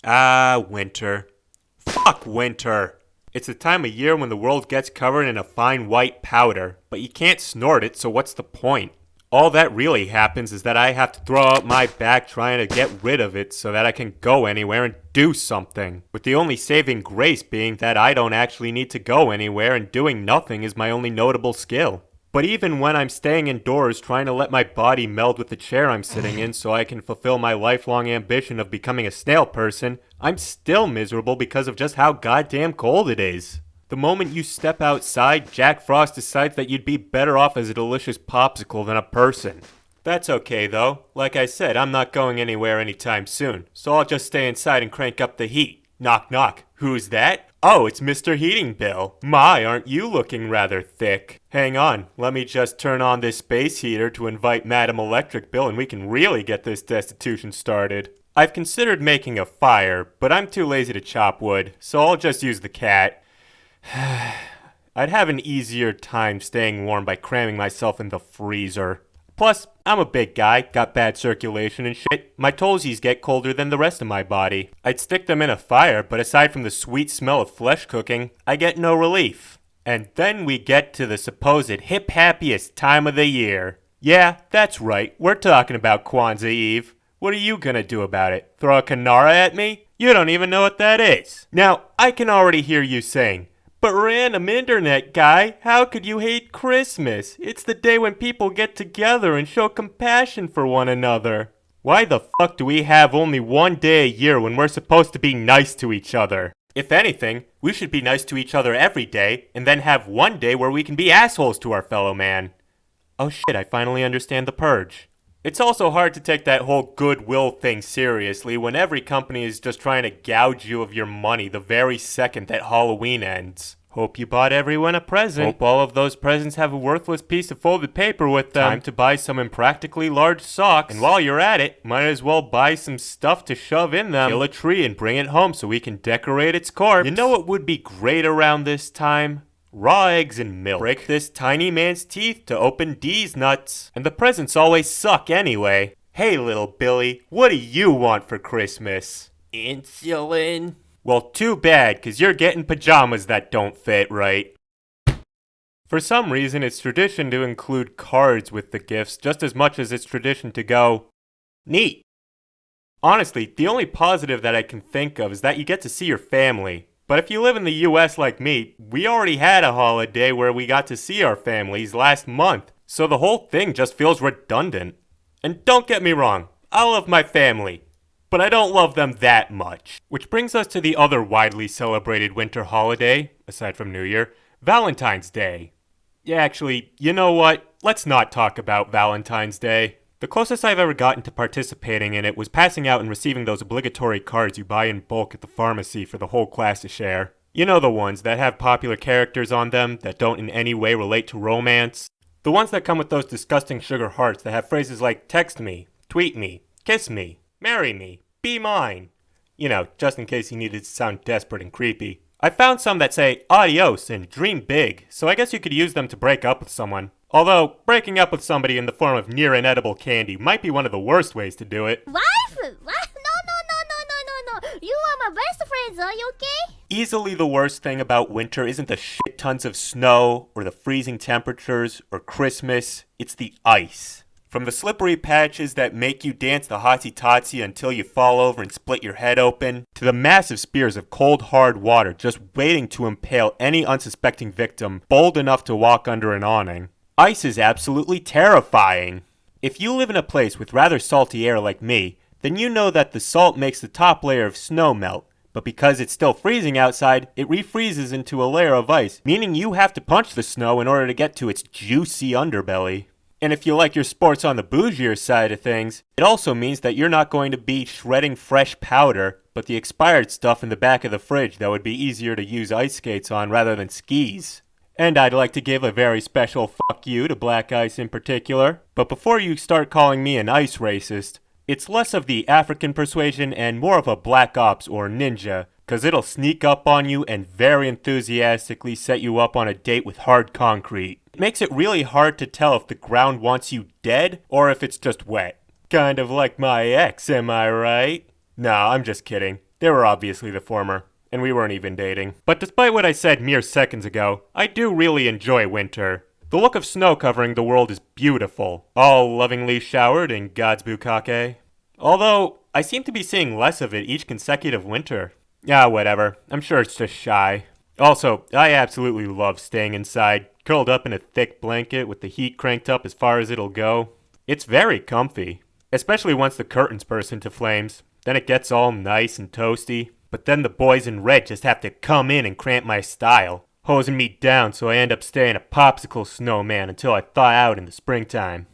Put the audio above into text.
Winter. Fuck winter. It's the time of year when the world gets covered in a fine white powder, but you can't snort it, so what's the point? All that really happens is that I have to throw out my back trying to get rid of it so that I can go anywhere and do something. With the only saving grace being that I don't actually need to go anywhere and doing nothing is my only notable skill. But even when I'm staying indoors trying to let my body meld with the chair I'm sitting in so I can fulfill my lifelong ambition of becoming a snail person, I'm still miserable because of just how goddamn cold it is. The moment you step outside, Jack Frost decides that you'd be better off as a delicious popsicle than a person. That's okay though. Like I said, I'm not going anywhere anytime soon, so I'll just stay inside and crank up the heat. Knock knock. Who's that? Oh, it's Mr. Heating Bill. My, aren't you looking rather thick? Hang on, let me just turn on this space heater to invite Madam Electric Bill and we can really get this destitution started. I've considered making a fire, but I'm too lazy to chop wood, so I'll just use the cat. I'd have an easier time staying warm by cramming myself in the freezer. Plus, I'm a big guy, got bad circulation and shit. My toesies get colder than the rest of my body. I'd stick them in a fire, but aside from the sweet smell of flesh cooking, I get no relief. And then we get to the supposed hip-happiest time of the year. Yeah, that's right, we're talking about Kwanzaa Eve. What are you gonna do about it? Throw a Kanara at me? You don't even know what that is. Now, I can already hear you saying, but random internet guy, how could you hate Christmas? It's the day when people get together and show compassion for one another. Why the fuck do we have only one day a year when we're supposed to be nice to each other? If anything, we should be nice to each other every day, and then have one day where we can be assholes to our fellow man. Oh shit, I finally understand the purge. It's also hard to take that whole goodwill thing seriously when every company is just trying to gouge you of your money the very second that Halloween ends. Hope you bought everyone a present. Hope all of those presents have a worthless piece of folded paper with them. Time to buy some impractically large socks. And while you're at it, might as well buy some stuff to shove in them. Kill a tree and bring it home so we can decorate its corpse. You know what would be great around this time? Raw eggs and milk. Break this tiny man's teeth to open D's nuts. And the presents always suck anyway. Hey little Billy, what do you want for Christmas? Insulin. Well, too bad, cause you're getting pajamas that don't fit right. For some reason, it's tradition to include cards with the gifts just as much as it's tradition to go, neat. Honestly, the only positive that I can think of is that you get to see your family. But if you live in the US like me, we already had a holiday where we got to see our families last month, so the whole thing just feels redundant. And don't get me wrong, I love my family, but I don't love them that much. Which brings us to the other widely celebrated winter holiday, aside from New Year, Valentine's Day. Yeah, actually, you know what? Let's not talk about Valentine's Day. The closest I've ever gotten to participating in it was passing out and receiving those obligatory cards you buy in bulk at the pharmacy for the whole class to share. You know the ones that have popular characters on them that don't in any way relate to romance. The ones that come with those disgusting sugar hearts that have phrases like text me, tweet me, kiss me, marry me, be mine. You know, just in case you needed to sound desperate and creepy. I found some that say adios and dream big, so I guess you could use them to break up with someone. Although, breaking up with somebody in the form of near inedible candy might be one of the worst ways to do it. Wife? What? No. You are my best friends, are you okay? Easily the worst thing about winter isn't the shit tons of snow, or the freezing temperatures, or Christmas. It's the ice. From the slippery patches that make you dance the hotsy-totsy until you fall over and split your head open, to the massive spears of cold, hard water just waiting to impale any unsuspecting victim bold enough to walk under an awning. Ice is absolutely terrifying. If you live in a place with rather salty air like me, then you know that the salt makes the top layer of snow melt, but because it's still freezing outside, it refreezes into a layer of ice, meaning you have to punch the snow in order to get to its juicy underbelly. And if you like your sports on the bougier side of things, it also means that you're not going to be shredding fresh powder, but the expired stuff in the back of the fridge that would be easier to use ice skates on rather than skis. And I'd like to give a very special fuck you to black ice in particular. But before you start calling me an ice racist, it's less of the African persuasion and more of a black ops or ninja, cause it'll sneak up on you and very enthusiastically set you up on a date with hard concrete. It makes it really hard to tell if the ground wants you dead or if it's just wet. Kind of like my ex, am I right? Nah, I'm just kidding. They were obviously the former, and we weren't even dating. But despite what I said mere seconds ago, I do really enjoy winter. The look of snow covering the world is beautiful, all lovingly showered in God's bukake. Although, I seem to be seeing less of it each consecutive winter. Yeah, whatever. I'm sure it's just shy. Also, I absolutely love staying inside, curled up in a thick blanket with the heat cranked up as far as it'll go. It's very comfy, especially once the curtains burst into flames. Then it gets all nice and toasty. But then the boys in red just have to come in and cramp my style, hosing me down so I end up staying a popsicle snowman until I thaw out in the springtime.